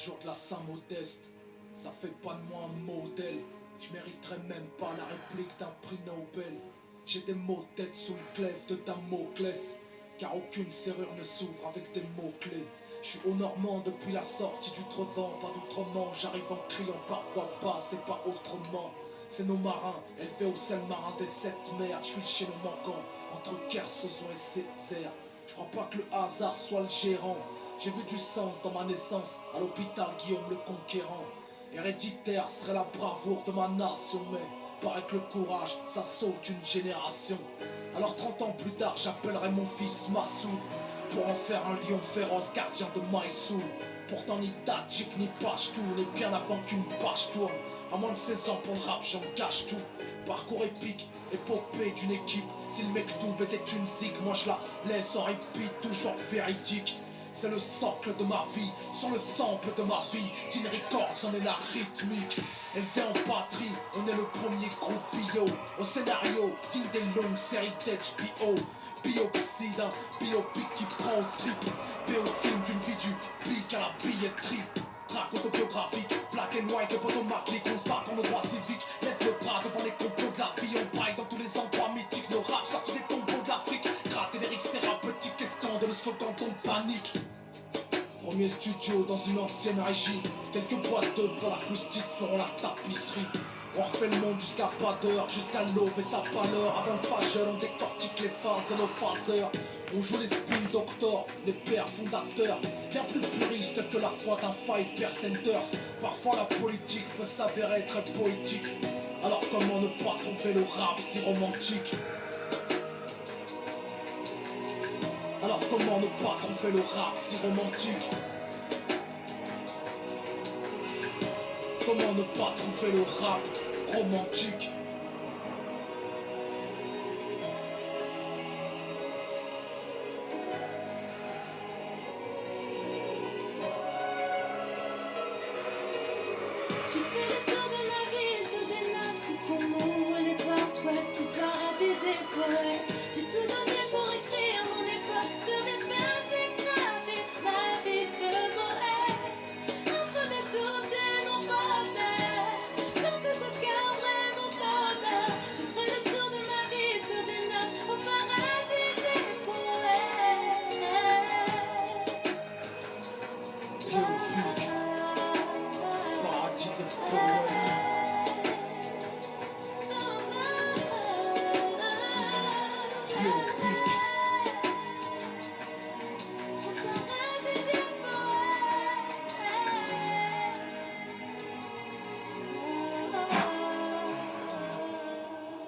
jour de la Saint-Modeste. Ça fait pas de moi un modèle. Je mériterais même pas la réplique d'un prix Nobel. J'ai des mots de tête sous le glaive de Damoclès, car aucune serrure ne s'ouvre avec des mots-clés. Je suis au Normand depuis la sortie du Trevant, pas d'outrement, j'arrive en criant parfois pas, c'est pas autrement. C'est nos marins, élevés au sel marin des sept mers. Je suis le chaînon manquant entre Kersozon et Césaire. Je crois pas que le hasard soit le gérant. J'ai vu du sens dans ma naissance, à l'hôpital Guillaume le Conquérant. Héréditaire serait la bravoure de ma nation, mais paraît que le courage, ça sauve une génération. Alors 30 ans plus tard, j'appellerai mon fils Massoud, pour en faire un lion féroce gardien de Maïsoul. Pourtant ni Tadjik ni Pachtou n'est bien avant qu'une page tourne. À moins de 16 ans pour le rap, j'en cache tout. Parcours épique, épopée d'une équipe. Si le Mektoub était une zig, moi je la laisse en repeat, toujours véridique. C'est le socle de ma vie, sur le sample de ma vie. Teen Records en est la rythmique. Élevé en patrie, on est le premier groupe bio. Au scénario, digne des longues séries d'HBO. Bioxyde, un biopic qui prend au trip. Bio-film d'une vie du pic à la billetterie. Traque autobiographique, black and white, le potomac, on se bat pour nos droits civiques. Lève le bras devant les complots de la vie, on braille dans tous les endroits mythiques. Nos raps sortis des tombeaux de l'Afrique. Gratter les lyrics thérapeutiques et scandaleux slogan ton panique. Premier studio dans une ancienne régie. Quelques boîtes de pour l'acoustique feront la tapisserie. On refait le monde jusqu'à pas d'heure, jusqu'à l'aube et sa pâleur. Avant le fageur, on décortique les phases de nos phaseurs. On joue les spin doctors, les pères fondateurs. Bien plus puriste que la foi d'un 5%ers. Parfois la politique peut s'avérer très poétique. Alors comment ne pas trouver le rap si romantique? Alors comment ne pas trouver le rap si romantique? Comment ne pas trouver le rap romantique? J'ai fait le tour de ma vie sur des notes qui tombent et les portraits, tout paradis des poètes. J'ai tout donné pour écrire mon époque sur des pages, j'ai gravé ma vie de poète. Entre mes doutes et mon bonheur, tant que je garderai mon bonheur. Je ferai le tour de ma vie sur des notes au paradis des poètes. Paradis des poètes. Biopic.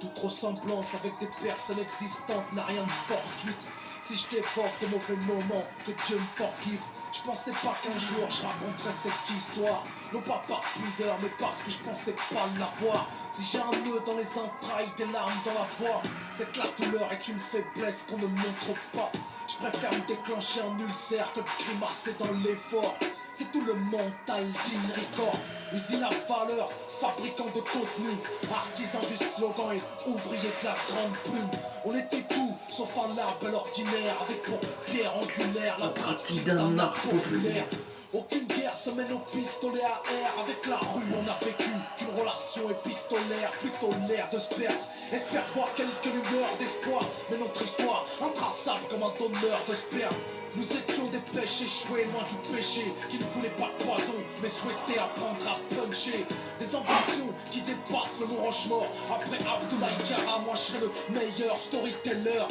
Toute ressemblance avec des personnes existantes n'a rien de fortuite. Si je t'évoque de mauvais moments, que Dieu me forgive. Je pensais pas qu'un jour je raconterais cette histoire. Non pas par pudeur, mais parce que je pensais pas l'avoir. Si j'ai un nœud dans les entrailles, des larmes dans la voix, c'est que la douleur est une faiblesse qu'on ne montre pas. Je préfère me déclencher un ulcère que de grimacer dans l'effort. C'est tout le mental d'In Record, usine à valeur, fabricant de contenu, artisan du slogan et ouvrier de la grande plume. On était tout sauf un label ordinaire, avec pour pierre angulaire la pratique d'un art populaire. Aucune guerre se mène au pistolet à air. Avec la rue on a vécu qu'une relation épistolaire. Plutôt l'air de se perdre, espère voir quelques lueurs d'espoir. Mais notre histoire intraçable comme un donneur de sperme. Nous étions des pêches échoués loin du péché, qui ne voulaient pas de poison mais souhaitaient apprendre à puncher. Des ambitions qui dépassent le mont Rochemort. Après Abdoulaye Diarra, moi je serai le meilleur storyteller.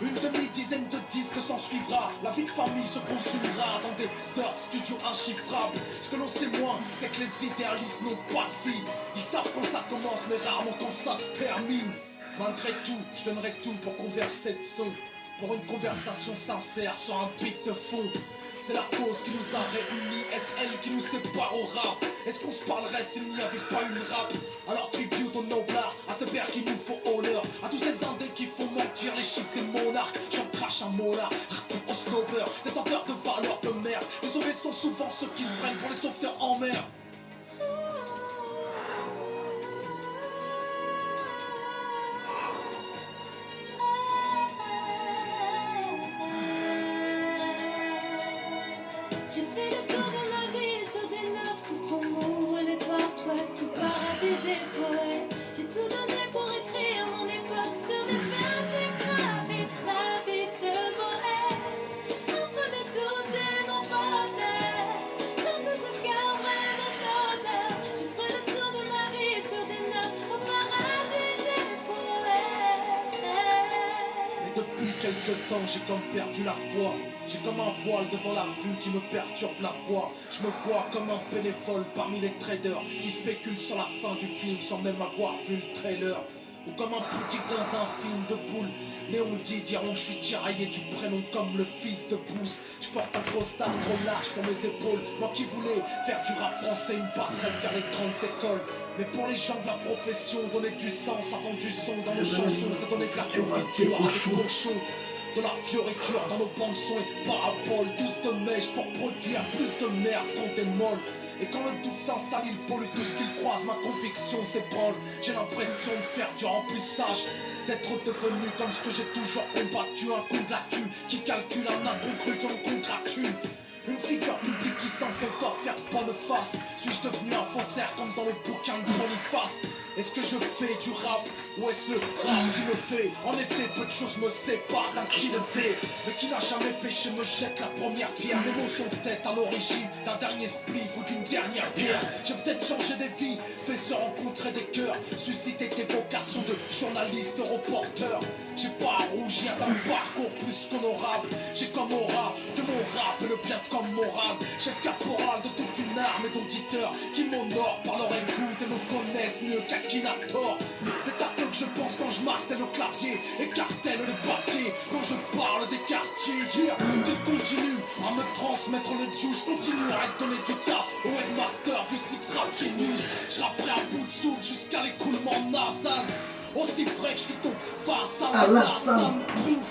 Une demi-dizaine de disques s'en suivra. La vie de famille se consumera dans des heures studio inchiffrables. Ce que l'on sait moins, c'est que les idéalistes n'ont pas de vie. Ils savent quand ça commence mais rarement quand ça se termine. Malgré tout, je donnerai tout pour converser de son, pour une conversation sincère sur un beat de fond. C'est la cause qui nous a réunis, est-ce elle qui nous sépare au rap? Est-ce qu'on se parlerait s'il n'y avait pas une rap? Alors tribute aux noblards, à ces pères qui nous font honneur, à tous ces indés qui font mentir les chiffres des monarques. J'en crache un mot là, aux snowbirds, détenteurs de valeurs de merde. Les sauvés sont souvent ceux qui se prennent pour les sauveteurs en mer. J'ai fait le tour de ma vie sur des notes depuis quelque temps, j'ai comme perdu la foi. J'ai comme un voile devant la vue qui me perturbe la voix. Je me vois comme un bénévole parmi les traders qui spéculent sur la fin du film sans même avoir vu le trailer. Ou comme un boutique dans un film de boule. Léon dit diront que je suis tiraillé du prénom comme le fils de Pouce. Je porte un costard trop large pour mes épaules. Moi qui voulais faire du rap français une passerelle vers les grandes écoles. Mais pour les gens de la profession, donner du sens avant du son dans nos chansons, c'est donner de la confiture avec cochon. De la fioriture dans nos bandes son et paraboles. Tous de neige pour produire plus de merde qu'on démole. Et quand le doute s'installe, il pollue tout ce qu'il croise, ma conviction s'ébranle. J'ai l'impression de faire du remplissage, d'être devenu comme ce que j'ai toujours combattu. Un coup de la tue qui calcule un incongru qu'on congratule. Une figure publique qui sans cesse doit faire bonne face. Suis-je devenu un faussaire comme dans le bouquin de Boniface? Est-ce que je fais du rap ou est-ce le rap qui me fait? En effet, peu de choses me séparent d'un qui le fait. Mais qui n'a jamais péché me jette la première pierre. Mes mots sont peut-être à l'origine d'un dernier spliff ou d'une dernière bière. J'ai peut-être changé des vies, fait se rencontrer des cœurs, suscité des vocations de journaliste, reporter. J'ai pas à rougir d'un parcours plus qu'honorable. J'ai comme aura que mon rap est le bien comme morale. Chef caporal de toute une armée d'auditeurs qui m'honorent par leur écoute et me connaissent mieux qu'Akinator. C'est à eux que je pense quand je martèle le clavier, écartèle le papier, quand je parle des quartiers. Dire qu'ils continuent à me transmettre le due, je continuerai à donner du taf au headmaster du site Rap Genius. Je rapperai à bout de souffle jusqu'à l'écoulement nasal. Aussi vrai que je suis ton face à la proof.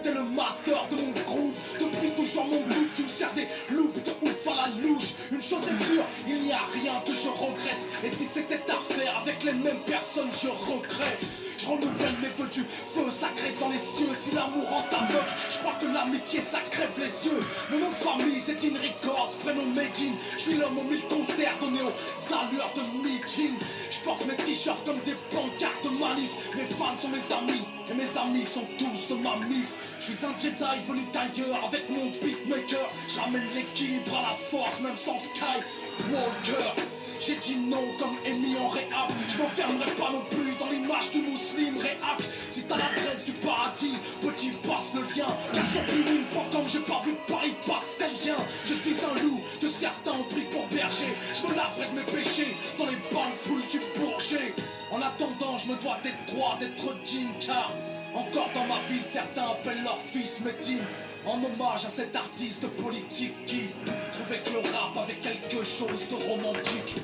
T'es le master de mon groove. Depuis toujours mon but, tu me sers des loops de ouf à la louche. Une chose est sûre, il n'y a rien que je regrette. Et si c'était à refaire avec les mêmes personnes, je regrette. Je renouvelle mes vœux du feu sacré dans les cieux. Si l'amour rend aveugle, je crois que l'amitié ça crève les yeux. Mon nom de famille c'est In Records, prénom Medine. Je suis l'homme aux 1000 concerts donnés aux allures de meeting. Je porte mes t-shirts comme des pancartes de manif. Mes fans sont mes amis et mes amis sont tous de ma mif. Je suis un Jedi venu d'ailleurs avec mon beatmaker. J'amène l'équilibre à la force même sans Skywalker. J'ai dit non comme Amy en réhab. Je m'enfermerai pas non plus dans l'image du musulman réac. Si t'as l'adresse du paradis, petit passe le lien. Car sur Piline.com j'ai pas vu Paris pastelien. Je suis un loup que certains ont pris pour berger. Je me laverai de mes péchés dans les bonnes foules du Bourget. En attendant je me dois d'être droit, d'être digne. Car encore dans ma ville certains appellent leur fils Médine. En hommage à cet artiste politique qui trouvait que le rap avait quelque chose de romantique.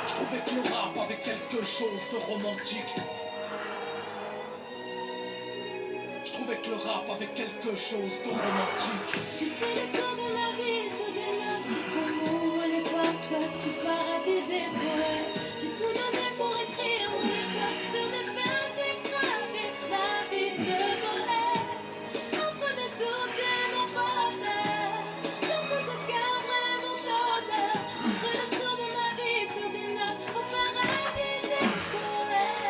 Je trouvais que le rap avait quelque chose de romantique. Je trouvais que le rap avait quelque chose de romantique. J'ai fait le tour de ma vie sur des notes de ton mot. Les toi tout paradis des poètes. J'ai tout donné pour écrire mon époque sur des pages. J'ai gravé ma vie de poète. Entre mes doutes et mon bonheur, tant que je garderai mon honneur. J'ai fait le tour de ma vie sur des notes au paradis des poètes.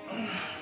Ah.